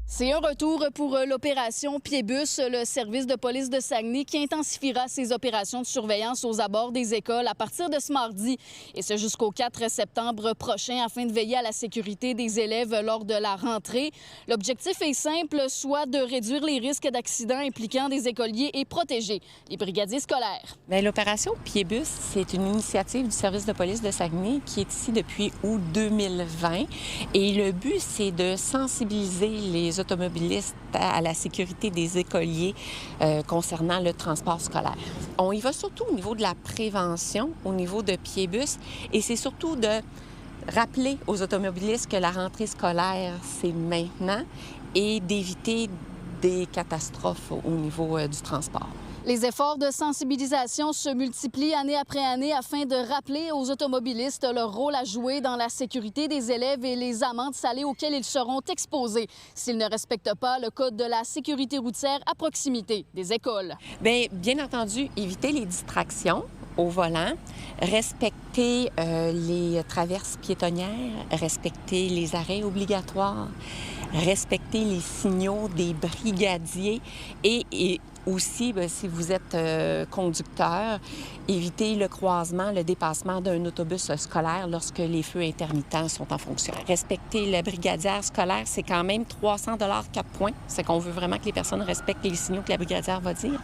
C'est un retour pour l'opération Pied-Bus, le service de police de Saguenay qui intensifiera ses opérations de surveillance aux abords des écoles à partir de ce mardi et ce jusqu'au 4 septembre prochain afin de veiller à la sécurité des élèves lors de la rentrée. L'objectif est simple, soit de réduire les risques d'accidents impliquant des écoliers et protéger les brigadiers scolaires. Bien, l'opération Pied-Bus, c'est une initiative du service de police de Saguenay qui est ici depuis août 2020 et le but, c'est de sensibiliser les automobilistes à la sécurité des écoliers concernant le transport scolaire. On y va surtout au niveau de la prévention, au niveau de Pied-Bus, et c'est surtout de rappeler aux automobilistes que la rentrée scolaire, c'est maintenant, et d'éviter des catastrophes au niveau du transport. Les efforts de sensibilisation se multiplient année après année afin de rappeler aux automobilistes leur rôle à jouer dans la sécurité des élèves et les amendes salées auxquelles ils seront exposés s'ils ne respectent pas le code de la sécurité routière à proximité des écoles. Bien entendu, éviter les distractions au volant, respecter les traverses piétonnières, respecter les arrêts obligatoires, respecter les signaux des brigadiers et aussi, si vous êtes conducteur, évitez le croisement, le dépassement d'un autobus scolaire lorsque les feux intermittents sont en fonction. Respecter le brigadière scolaire, c'est quand même 300 $ 4 points. C'est qu'on veut vraiment que les personnes respectent les signaux que la brigadière va dire.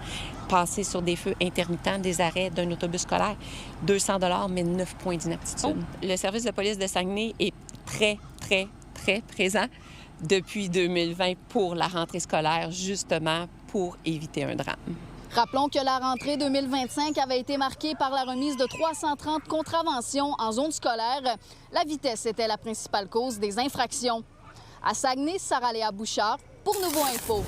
Passer sur des feux intermittents, des arrêts d'un autobus scolaire, 200 $ mais 9 points d'inaptitude. Le service de police de Saguenay est très présent depuis 2020 pour la rentrée scolaire, justement pour éviter un drame. Rappelons que la rentrée 2025 avait été marquée par la remise de 330 contraventions en zone scolaire. La vitesse était la principale cause des infractions. À Saguenay, Sarah-Léa Bouchard pour Nouveau Info.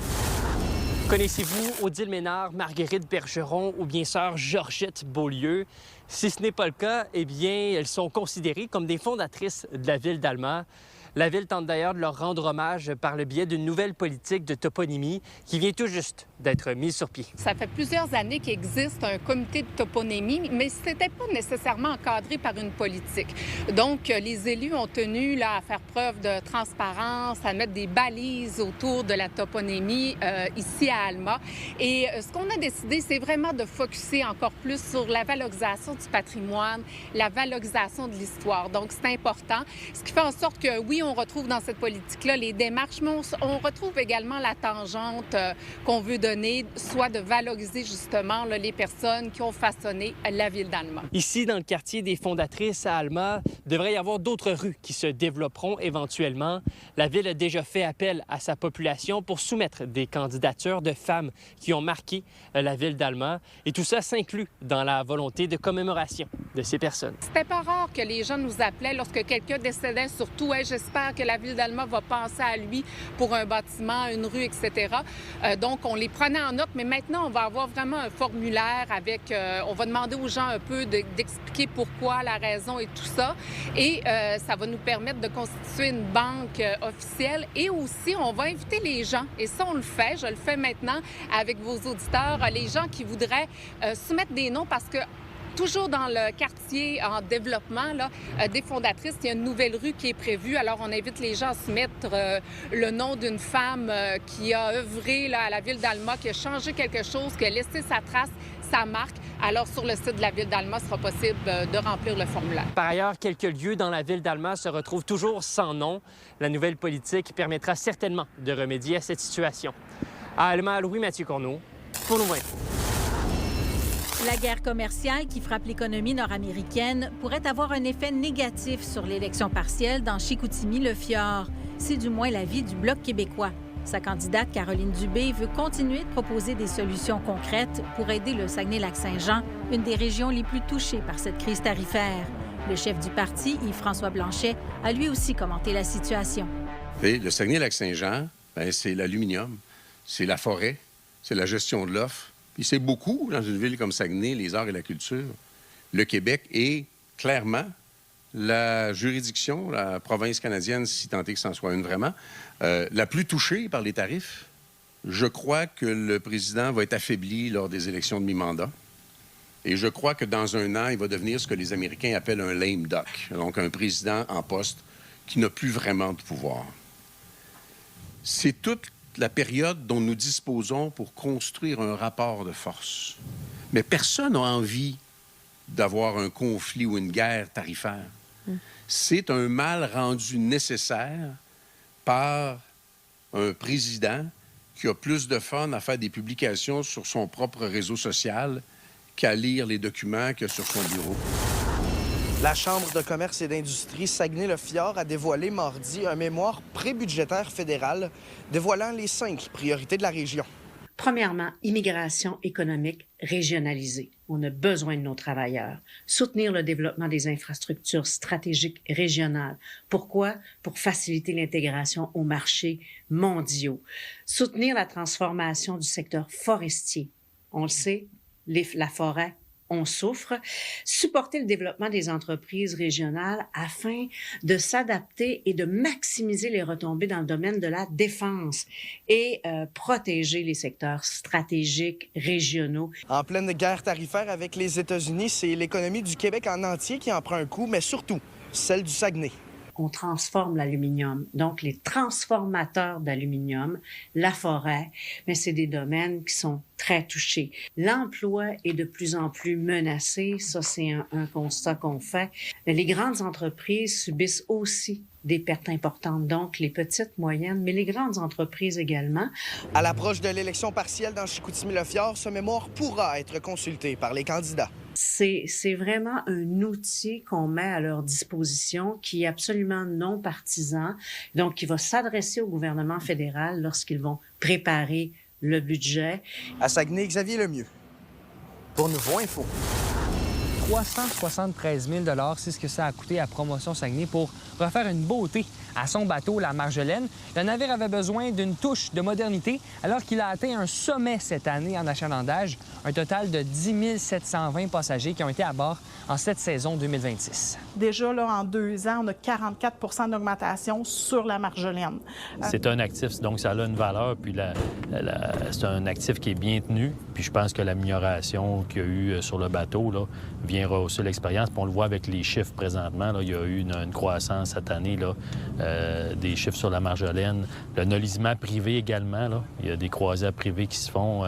Connaissez-vous Odile Ménard, Marguerite Bergeron ou bien sœur Georgette Beaulieu? Si ce n'est pas le cas, eh bien, elles sont considérées comme des fondatrices de la ville d'Alma. La ville tente d'ailleurs de leur rendre hommage par le biais d'une nouvelle politique de toponymie qui vient tout juste d'être mise sur pied. Ça fait plusieurs années qu'il existe un comité de toponymie, mais ce n'était pas nécessairement encadré par une politique. Donc, les élus ont tenu à faire preuve de transparence, à mettre des balises autour de la toponymie ici à Alma. Et ce qu'on a décidé, c'est vraiment de focusser encore plus sur la valorisation du patrimoine, la valorisation de l'histoire. Donc, c'est important. Ce qui fait en sorte que, oui, on retrouve dans cette politique-là les démarches, mais on retrouve également la tangente qu'on veut donner, soit de valoriser justement les personnes qui ont façonné la ville d'Alma. Ici, dans le quartier des fondatrices à Alma, il devrait y avoir d'autres rues qui se développeront éventuellement. La ville a déjà fait appel à sa population pour soumettre des candidatures de femmes qui ont marqué la ville d'Alma. Et tout ça s'inclut dans la volonté de commémoration de ces personnes. C'était pas rare que les gens nous appelaient lorsque quelqu'un décédait, surtout, j'espère que la ville d'Alma va penser à lui pour un bâtiment, une rue, etc. Donc, on les prenait en note, mais maintenant, on va avoir vraiment un formulaire avec... on va demander aux gens un peu d'expliquer pourquoi, la raison et tout ça. Et ça va nous permettre de constituer une banque officielle. Et aussi, on va inviter les gens, et ça, on le fait, je le fais maintenant avec vos auditeurs, les gens qui voudraient soumettre des noms parce que toujours dans le quartier en développement des fondatrices, il y a une nouvelle rue qui est prévue. Alors, on invite les gens à soumettre le nom d'une femme qui a œuvré à la ville d'Alma, qui a changé quelque chose, qui a laissé sa trace, sa marque. Alors, sur le site de la ville d'Alma, il sera possible de remplir le formulaire. Par ailleurs, quelques lieux dans la ville d'Alma se retrouvent toujours sans nom. La nouvelle politique permettra certainement de remédier à cette situation. À Alma, Louis-Mathieu Corneau, pour Nouveau Info. La guerre commerciale qui frappe l'économie nord-américaine pourrait avoir un effet négatif sur l'élection partielle dans Chicoutimi-Le-Fjord. C'est du moins l'avis du Bloc québécois. Sa candidate, Caroline Dubé, veut continuer de proposer des solutions concrètes pour aider le Saguenay-Lac-Saint-Jean, une des régions les plus touchées par cette crise tarifaire. Le chef du parti, Yves-François Blanchet, a lui aussi commenté la situation. Le Saguenay-Lac-Saint-Jean, c'est l'aluminium, c'est la forêt, c'est la gestion de l'offre. Puis c'est beaucoup, dans une ville comme Saguenay, les arts et la culture. Le Québec est clairement la juridiction, la province canadienne, si tant est que c'en soit une vraiment, la plus touchée par les tarifs. Je crois que le président va être affaibli lors des élections de mi-mandat. Et je crois que dans un an, il va devenir ce que les Américains appellent un lame duck, donc un président en poste qui n'a plus vraiment de pouvoir. c'est toute la période dont nous disposons pour construire un rapport de force. Mais personne n'a envie d'avoir un conflit ou une guerre tarifaire. C'est un mal rendu nécessaire par un président qui a plus de fun à faire des publications sur son propre réseau social qu'à lire les documents qu'il y a sur son bureau. La Chambre de commerce et d'industrie Saguenay-le-Fjord a dévoilé mardi un mémoire prébudgétaire fédéral dévoilant les 5 priorités de la région. Premièrement, immigration économique régionalisée. On a besoin de nos travailleurs. Soutenir le développement des infrastructures stratégiques régionales. Pourquoi? Pour faciliter l'intégration aux marchés mondiaux. Soutenir la transformation du secteur forestier. On le sait, la forêt, on souffre. Supporter le développement des entreprises régionales afin de s'adapter et de maximiser les retombées dans le domaine de la défense et protéger les secteurs stratégiques régionaux. En pleine guerre tarifaire avec les États-Unis, c'est l'économie du Québec en entier qui en prend un coup, mais surtout celle du Saguenay. On transforme l'aluminium. Donc, les transformateurs d'aluminium, la forêt, mais c'est des domaines qui sont très touchés. L'emploi est de plus en plus menacé. Ça, c'est un constat qu'on fait. Les grandes entreprises subissent aussi des pertes importantes, donc les petites, moyennes, mais les grandes entreprises également. À l'approche de l'élection partielle dans Chicoutimi-le-Fjord, ce mémoire pourra être consulté par les candidats. C'est vraiment un outil qu'on met à leur disposition qui est absolument non partisan, donc qui va s'adresser au gouvernement fédéral lorsqu'ils vont préparer le budget. À Saguenay, Xavier Lemieux, pour Nouveau Info. 373 000 $, c'est ce que ça a coûté à Promotion Saguenay pour refaire une beauté à son bateau, la Marjolaine. Le navire avait besoin d'une touche de modernité alors qu'il a atteint un sommet cette année en achalandage. Un total de 10 720 passagers qui ont été à bord en cette saison 2026. Déjà, là, en 2 ans, on a 44 d'augmentation sur la Marjolaine. C'est un actif, donc ça a une valeur, puis c'est un actif qui est bien tenu. Puis je pense que l'amélioration qu'il y a eu sur le bateau là, vient rehausser l'expérience. Puis on le voit avec les chiffres présentement. Là, il y a eu une croissance cette année là, des chiffres sur la Marjolaine. Le nolisement privé également. Là, il y a des croisières privées qui se font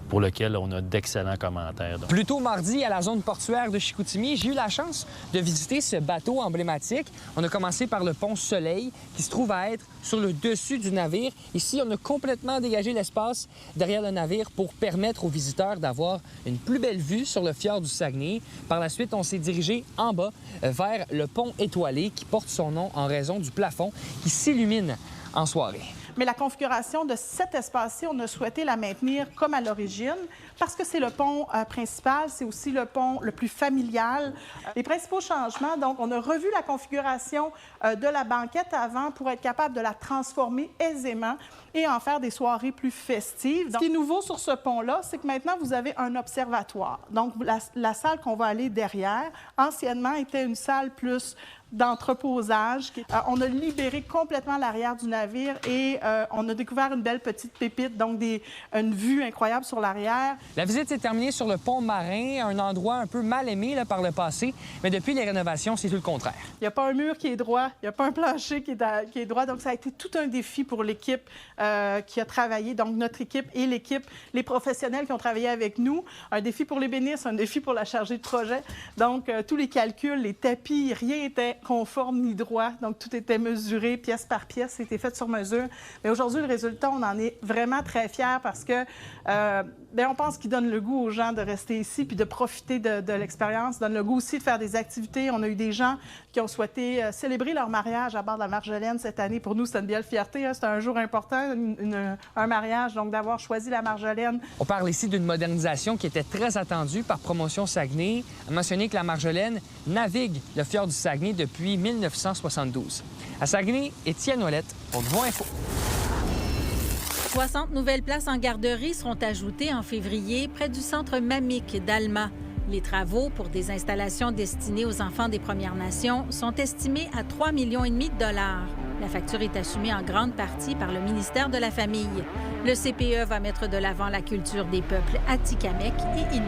pour lesquelles on a d'excellents commentaires. Donc. Plus tôt mardi, à la zone portuaire de Chicoutimi, j'ai eu la chance de visiter ce bateau emblématique. On a commencé par le pont Soleil, qui se trouve à être sur le dessus du navire. Ici, on a complètement dégagé l'espace derrière le navire pour permettre aux visiteurs d'avoir une plus belle vue sur le fjord du Saguenay. Par la suite, on s'est dirigé en bas vers le pont étoilé qui porte son nom en raison du plafond qui s'illumine en soirée. Mais la configuration de cet espace-ci, on a souhaité la maintenir comme à l'origine parce que c'est le pont principal, c'est aussi le pont le plus familial. Les principaux changements, donc, on a revu la configuration de la banquette avant pour être capable de la transformer aisément et en faire des soirées plus festives. Donc, ce qui est nouveau sur ce pont-là, c'est que maintenant, vous avez un observatoire. Donc, la salle qu'on va aller derrière, anciennement, était une salle plus d'entreposage. On a libéré complètement l'arrière du navire et on a découvert une belle petite pépite, donc une vue incroyable sur l'arrière. La visite s'est terminée sur le pont marin, un endroit un peu mal aimé là, par le passé, mais depuis les rénovations, c'est tout le contraire. Il n'y a pas un mur qui est droit, il n'y a pas un plancher qui est droit, donc ça a été tout un défi pour l'équipe qui a travaillé, donc notre équipe et l'équipe, les professionnels qui ont travaillé avec nous. Un défi pour l'ébéniste, un défi pour la chargée de projet. Donc, tous les calculs, les tapis, rien n'était conforme ni droit. Donc, tout était mesuré pièce par pièce, c'était fait sur mesure. Mais aujourd'hui, le résultat, on en est vraiment très fiers parce que on pense qu'il donne le goût aux gens de rester ici puis de profiter de l'expérience, donne le goût aussi de faire des activités. On a eu des gens qui ont souhaité célébrer leur mariage à bord de la Marjolaine cette année. Pour nous, c'est une belle fierté. Hein? C'est un jour important, un mariage, donc d'avoir choisi la Marjolaine. On parle ici d'une modernisation qui était très attendue par Promotion Saguenay. On a mentionné que la Marjolaine navigue le fjord du Saguenay depuis 1972. À Saguenay, Étienne Ouellette pour Nouveau Info. 60 nouvelles places en garderie seront ajoutées en février près du centre Mamic d'Alma. Les travaux pour des installations destinées aux enfants des Premières Nations sont estimés à 3,5 millions $. La facture est assumée en grande partie par le ministère de la Famille. Le CPE va mettre de l'avant la culture des peuples Atikamekw et Innu.